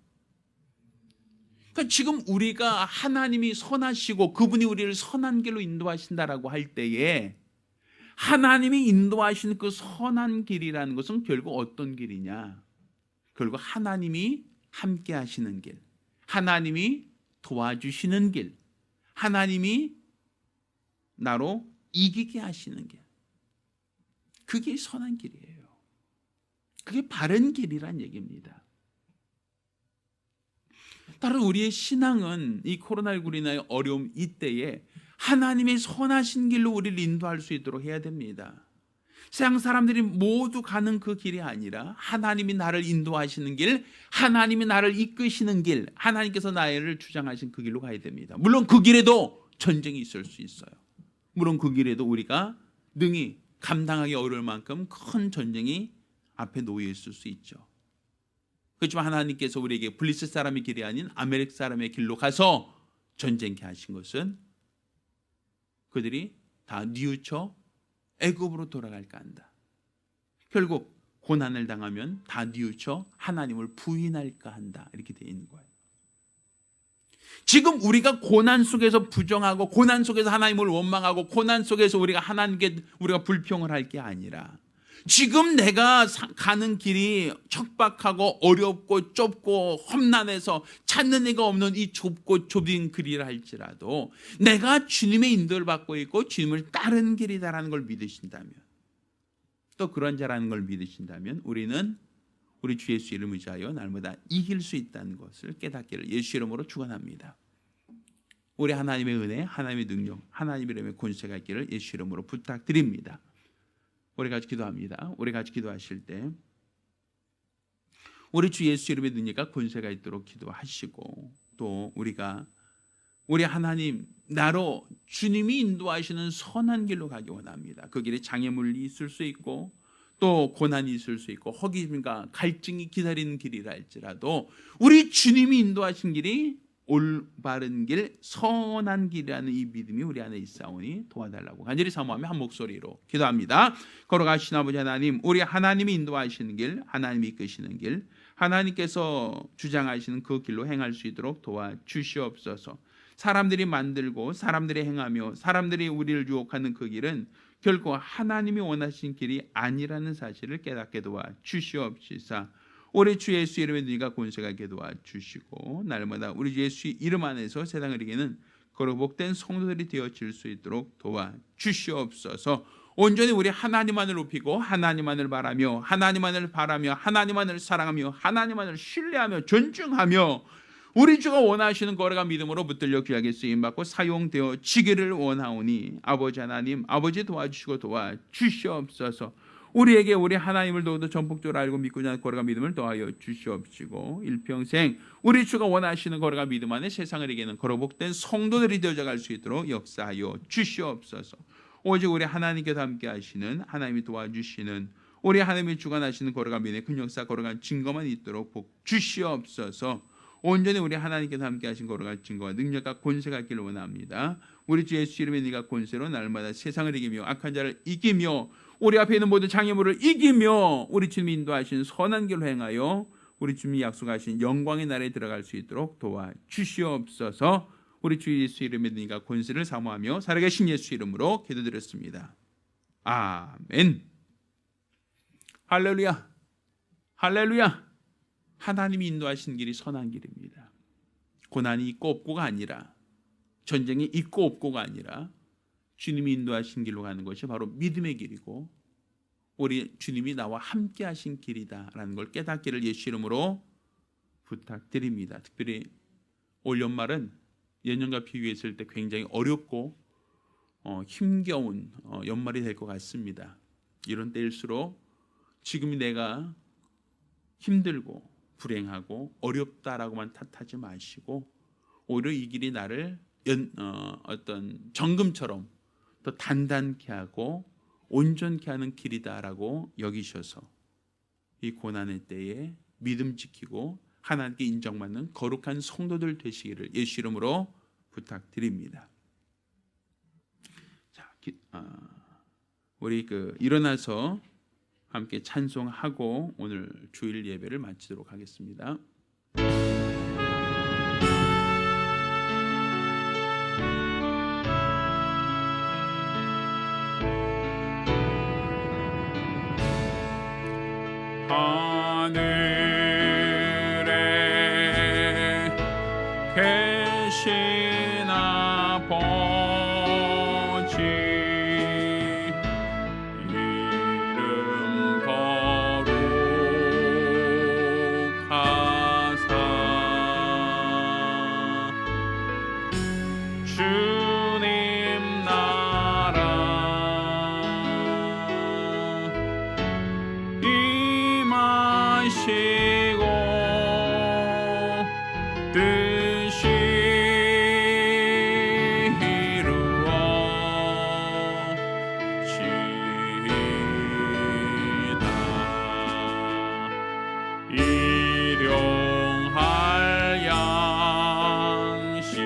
그러니까 지금 우리가 하나님이 선하시고 그분이 우리를 선한 길로 인도하신다라고 할 때에 하나님이 인도하시는 그 선한 길이라는 것은 결국 어떤 길이냐? 결국 하나님이 함께 하시는 길, 하나님이 도와주시는 길, 하나님이 나로 이기게 하시는 길, 그게 선한 길이에요. 그게 바른 길이란 얘기입니다. 따로 우리의 신앙은 이 코로나19로 인하여 어려움 이때에 하나님의 선하신 길로 우리를 인도할 수 있도록 해야 됩니다. 세상 사람들이 모두 가는 그 길이 아니라 하나님이 나를 인도하시는 길, 하나님이 나를 이끄시는 길, 하나님께서 나를 주장하신 그 길로 가야 됩니다. 물론 그 길에도 전쟁이 있을 수 있어요. 물론 그 길에도 우리가 능히 감당하기 어려울 만큼 큰 전쟁이 앞에 놓여 있을 수 있죠. 그렇지만 하나님께서 우리에게 블리스 사람의 길이 아닌 아말렉 사람의 길로 가서 전쟁케 하신 것은 그들이 다 뉘우쳐 애굽으로 돌아갈까 한다. 결국 고난을 당하면 다 뉘우쳐 하나님을 부인할까 한다. 이렇게 되어 있는 거예요. 지금 우리가 고난 속에서 부정하고 고난 속에서 하나님을 원망하고 고난 속에서 우리가 하나님께 우리가 불평을 할 게 아니라 지금 내가 가는 길이 척박하고 어렵고 좁고 험난해서 찾는 이가 없는 이 좁고 좁은 길이라 할지라도 내가 주님의 인도를 받고 있고 주님을 따르는 길이다라는 걸 믿으신다면, 또 그런 자라는 걸 믿으신다면 우리는 우리 주 예수 이름을 의지하여 날마다 이길 수 있다는 것을 깨닫기를 예수 이름으로 축원합니다. 우리 하나님의 은혜, 하나님의 능력, 하나님의 이름의 권세가 있기를 예수 이름으로 부탁드립니다. 우리 같이 기도합니다. 우리 같이 기도하실 때 우리 주 예수 이름의 능력과 권세가 있도록 기도하시고, 또 우리가 우리 하나님 나로 주님이 인도하시는 선한 길로 가기 원합니다. 그 길에 장애물이 있을 수 있고 또 고난이 있을 수 있고 허기짐과 갈증이 기다리는 길이라 할지라도 우리 주님이 인도하신 길이 올바른 길, 선한 길이라는 이 믿음이 우리 안에 있사오니 도와달라고 간절히 사모하며 한 목소리로 기도합니다. 걸어가신 아버지 하나님, 우리 하나님이 인도하시는 길, 하나님이 이끄시는 길, 하나님께서 주장하시는 그 길로 행할 수 있도록 도와주시옵소서. 사람들이 만들고 사람들이 행하며 사람들이 우리를 유혹하는 그 길은 결코 하나님이 원하신 길이 아니라는 사실을 깨닫게 도와주시옵시사. 우리 주 예수 이름에 네가 권세가 있게 도와주시고 날마다 우리 예수 이름 안에서 세상을 이기는 거룩복된 성도들이 되어질 수 있도록 도와주시옵소서. 온전히 우리 하나님만을 높이고 하나님만을 바라며 하나님만을 바라며 하나님만을 사랑하며 하나님만을 신뢰하며 존중하며 우리 주가 원하시는 거룩한 믿음으로 붙들려 귀하게 쓰임받고 사용되어지기를 원하오니 아버지 하나님, 아버지 도와주시고 도와주시옵소서. 우리에게 우리 하나님을 더욱더 전폭적으로 알고 믿고자 하는 거룩한 믿음을 더하여 주시옵시고 일평생 우리 주가 원하시는 거룩한 믿음 안에 세상을 이기는 거룩복된 성도들이 되어져 갈 수 있도록 역사하여 주시옵소서. 오직 우리 하나님께서 함께 하시는, 하나님이 도와주시는, 우리 하나님이 주관하시는 거룩한 믿음의 큰 역사, 거룩한 증거만 있도록 복 주시옵소서. 온전히 우리 하나님께서 함께 하신 거룩한 증거와 능력과 권세가 있기를 원합니다. 우리 주 예수 이름의 네가 권세로 날마다 세상을 이기며 악한 자를 이기며 우리 앞에 있는 모든 장애물을 이기며 우리 주님이 인도하신 선한 길로 행하여 우리 주님이 약속하신 영광의 나라에 들어갈 수 있도록 도와주시옵소서. 우리 주 예수 이름의 네가 권세를 사모하며 살아계신 예수 이름으로 기도드렸습니다. 아멘. 할렐루야, 할렐루야. 하나님이 인도하신 길이 선한 길입니다. 고난이 있고 없고가 아니라, 전쟁이 있고 없고가 아니라 주님이 인도하신 길로 가는 것이 바로 믿음의 길이고 우리 주님이 나와 함께 하신 길이다라는 걸 깨닫기를 예수 이름으로 부탁드립니다. 특별히 올 연말은 예년과 비교했을 때 굉장히 어렵고 힘겨운 연말이 될 것 같습니다. 이런 때일수록 지금이 내가 힘들고 불행하고 어렵다라고만 탓하지 마시고 오히려 이 길이 나를 어떤 정금처럼 더 단단케 하고 온전케 하는 길이다라고 여기셔서 이 고난의 때에 믿음 지키고 하나님께 인정받는 거룩한 성도들 되시기를 예수 이름으로 부탁드립니다. 자, 우리 일어나서 함께 찬송하고 오늘 주일 예배를 마치도록 하겠습니다. 하늘에 계신 아버지 이름 거룩하사 주님 나라 임하시고 뜻이 이루어지이다. 일용할 양식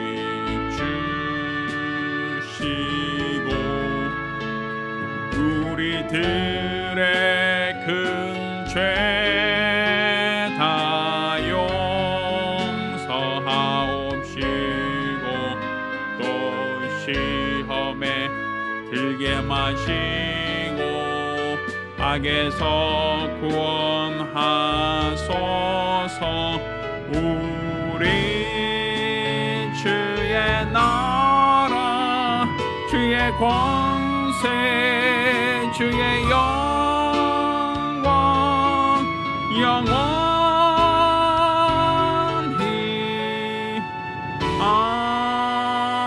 주시고 우리들의 큰 죄 다 용서하옵시고 또 시험에 들게 마시고 악에서 구원하소서. 우리 주의 나라 주의 권세 주의 영원히 아멘.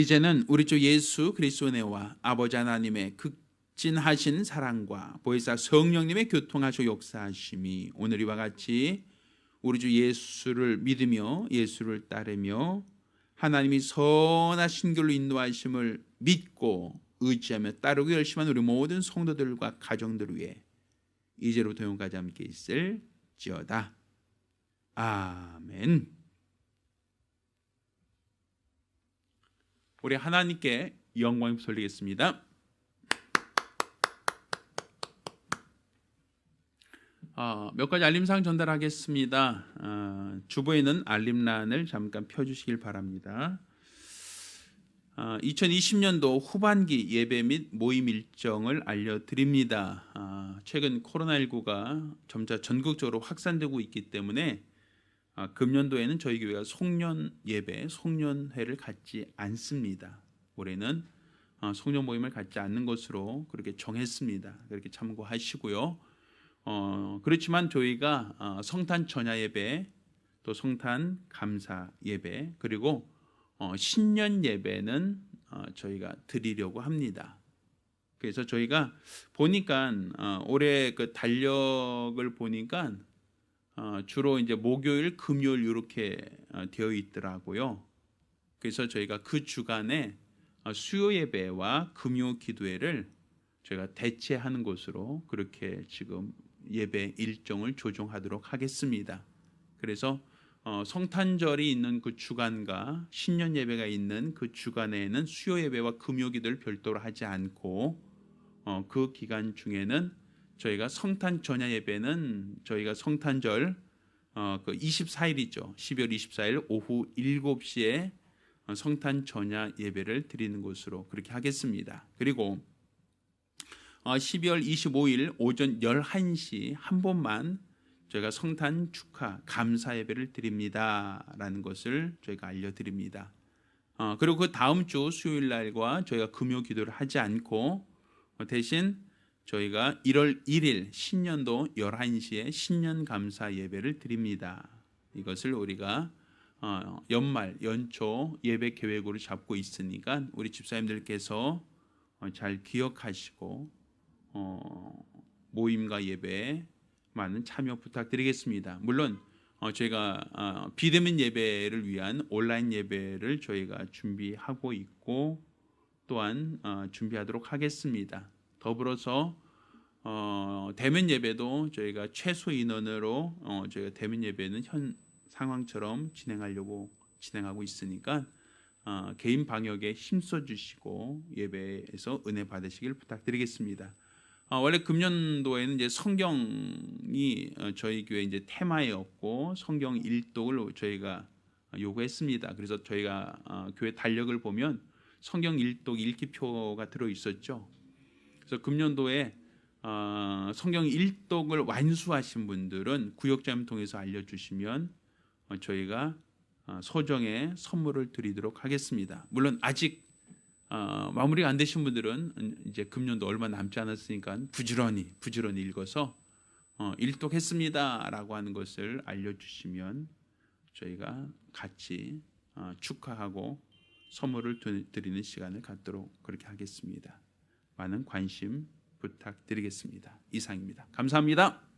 이제는 우리 주 예수 그리스도의 은혜와 아버지 하나님의 극진하신 사랑과 보혜사 성령님의 교통하시고 역사하심이 오늘 이와 같이 우리 주 예수를 믿으며 예수를 따르며 하나님이 선하신 길로 인도하심을 믿고 의지하며 따르고 열심한 우리 모든 성도들과 가정들 위해 이제로부터 영원까지 함께 있을지어다. 아멘. 우리 하나님께 영광을 돌리겠습니다. 몇 가지 알림사항 전달하겠습니다. 주보에는 알림란을 잠깐 펴주시길 바랍니다. 2020년도 후반기 예배 및 모임 일정을 알려드립니다. 최근 코로나19가 점차 전국적으로 확산되고 있기 때문에 금년도에는 저희 교회가 송년 예배, 송년회를 갖지 않습니다. 올해는 송년 모임을 갖지 않는 것으로 그렇게 정했습니다. 그렇게 참고하시고요. 그렇지만 저희가 성탄 전야 예배, 또 성탄 감사 예배, 그리고 신년 예배는 저희가 드리려고 합니다. 그래서 저희가 보니까 올해 그 달력을 보니까 주로 이제 목요일, 금요일 이렇게 되어 있더라고요. 그래서 저희가 그 주간에 수요 예배와 금요 기도회를 저희가 대체하는 것으로 그렇게 지금 예배 일정을 조정하도록 하겠습니다. 그래서 성탄절이 있는 그 주간과 신년 예배가 있는 그 주간에는 수요 예배와 금요 기도를 별도로 하지 않고 그 기간 중에는 저희가 성탄 전야 예배는 저희가 성탄절 그 24일이죠. 12월 24일 오후 7시에 성탄 전야 예배를 드리는 것으로 그렇게 하겠습니다. 그리고 12월 25일 오전 11시 한 번만 저희가 성탄 축하 감사 예배를 드립니다라는 것을 저희가 알려드립니다. 그리고 그 다음 주 수요일 날과 저희가 금요 기도를 하지 않고 대신 저희가 1월 1일 신년도 11시에 신년 감사 예배를 드립니다. 이것을 우리가 연말 연초 예배 계획으로 잡고 있으니까 우리 집사님들께서 잘 기억하시고 모임과 예배에 많은 참여 부탁드리겠습니다. 물론 저희가 비대면 예배를 위한 온라인 예배를 저희가 준비하고 있고 또한 준비하도록 하겠습니다. 더불어서 대면 예배도 저희가 최소 인원으로 저희가 대면 예배는 현 상황처럼 진행하고 있으니까 개인 방역에 힘써 주시고 예배에서 은혜 받으시길 부탁드리겠습니다. 원래 금년도에는 이제 성경이 저희 교회 이제 테마였고 성경 일독을 저희가 요구했습니다. 그래서 저희가 교회 달력을 보면 성경 일독 읽기표가 들어 있었죠. 그래서 금년도에 성경 일독을 완수하신 분들은 구역자님 통해서 알려주시면 저희가 소정의 선물을 드리도록 하겠습니다. 물론 아직 마무리가 안 되신 분들은 이제 금년도 얼마 남지 않았으니까 부지런히 읽어서 일독했습니다라고 하는 것을 알려주시면 저희가 같이 축하하고 선물을 드리는 시간을 갖도록 그렇게 하겠습니다. 많은 관심 부탁드리겠습니다. 이상입니다. 감사합니다.